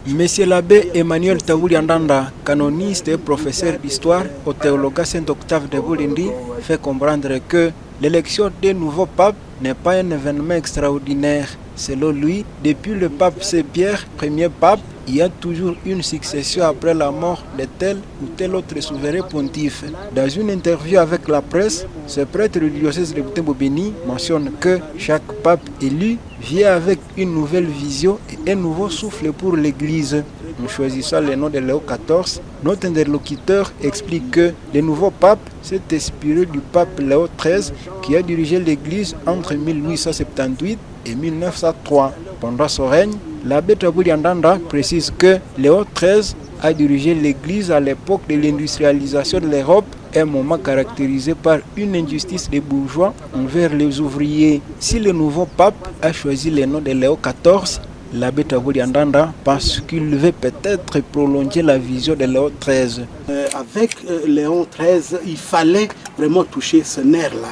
Monsieur l'abbé Emmanuel Taouli Andanda, canoniste et professeur d'histoire au théologat Saint-Octave de Bulindi, fait comprendre que l'élection des nouveaux papes n'est pas un événement extraordinaire. Selon lui, depuis le pape Saint-Pierre, premier pape, il y a toujours une succession après la mort de tel ou tel autre souverain pontife. Dans une interview avec la presse, ce prêtre du diocèse de Butembo-Béni mentionne que chaque pape élu vient avec une nouvelle vision et un nouveau souffle pour l'Église. En choisissant le nom de Léo XIV, notre interlocuteur explique que le nouveau pape s'est inspiré du pape Léo XIII qui a dirigé l'Église entre 1878 et 1903. Pendant son règne, l'abbé Taouli Andanda précise que Léo XIII a dirigé l'Église à l'époque de l'industrialisation de l'Europe, un moment caractérisé par une injustice des bourgeois envers les ouvriers. Si le nouveau pape a choisi le nom de Léo XIV, l'abbé Taouli Andanda pense qu'il veut peut-être prolonger la vision de Léo XIII. Avec Léon XIII, il fallait vraiment toucher ce nerf-là,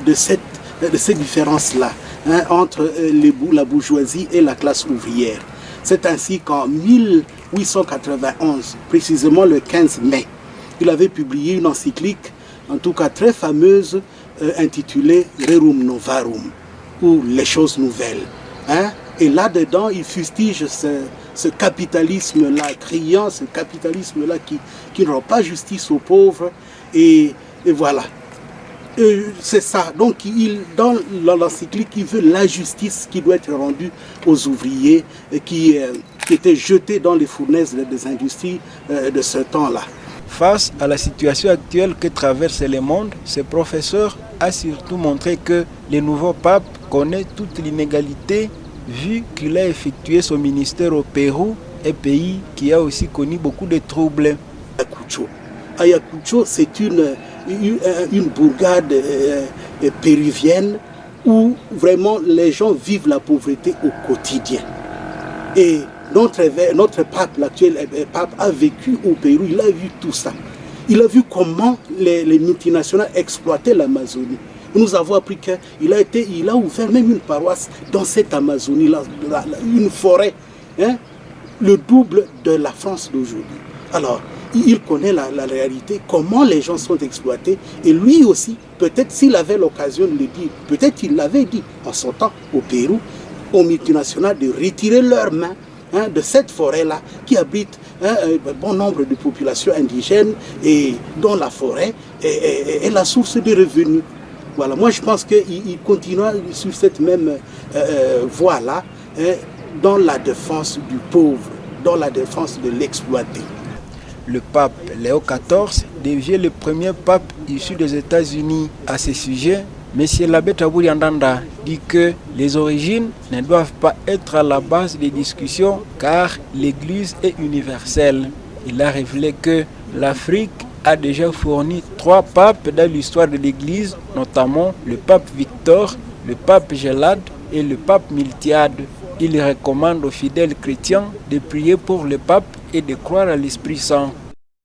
de cette différence-là, entre la bourgeoisie et la classe ouvrière. C'est ainsi qu'en 1891, précisément le 15 mai, il avait publié une encyclique, en tout cas très fameuse, intitulée Rerum Novarum, ou Les choses nouvelles. Et là-dedans, il fustige ce capitalisme-là criant, ce capitalisme-là qui ne rend pas justice aux pauvres. Et voilà. C'est ça. Donc, dans l'encyclique, il veut la justice qui doit être rendue aux ouvriers qui étaient jetés dans les fournaises des industries de ce temps-là. Face à la situation actuelle que traverse le monde, ce professeur a surtout montré que le nouveau pape connaît toute l'inégalité vu qu'il a effectué son ministère au Pérou, un pays qui a aussi connu beaucoup de troubles. Ayacucho, c'est une bourgade péruvienne où vraiment les gens vivent la pauvreté au quotidien. Et notre pape, l'actuel pape, a vécu au Pérou, il a vu tout ça. Il a vu comment les multinationales exploitaient l'Amazonie. Nous avons appris qu'il a ouvert même une paroisse dans cette Amazonie-là, une forêt, le double de la France d'aujourd'hui. Alors, il connaît la réalité, comment les gens sont exploités. Et lui aussi, peut-être s'il avait l'occasion de le dire, peut-être il l'avait dit en son temps au Pérou, aux multinationales de retirer leurs mains de cette forêt-là qui abrite un bon nombre de populations indigènes et dont la forêt est la source de revenus. Voilà, moi je pense qu'il continuera sur cette même voie-là, dans la défense du pauvre, dans la défense de l'exploité. Le pape Léo XIV devient le premier pape issu des États-Unis. À ce sujet, M. l'abbé Taouli Andanda dit que les origines ne doivent pas être à la base des discussions car l'Église est universelle. Il a révélé que l'Afrique a déjà fourni 3 papes dans l'histoire de l'Église, notamment le pape Victor, le pape Gélade et le pape Miltiade. Il recommande aux fidèles chrétiens de prier pour le pape et de croire à l'Esprit Saint.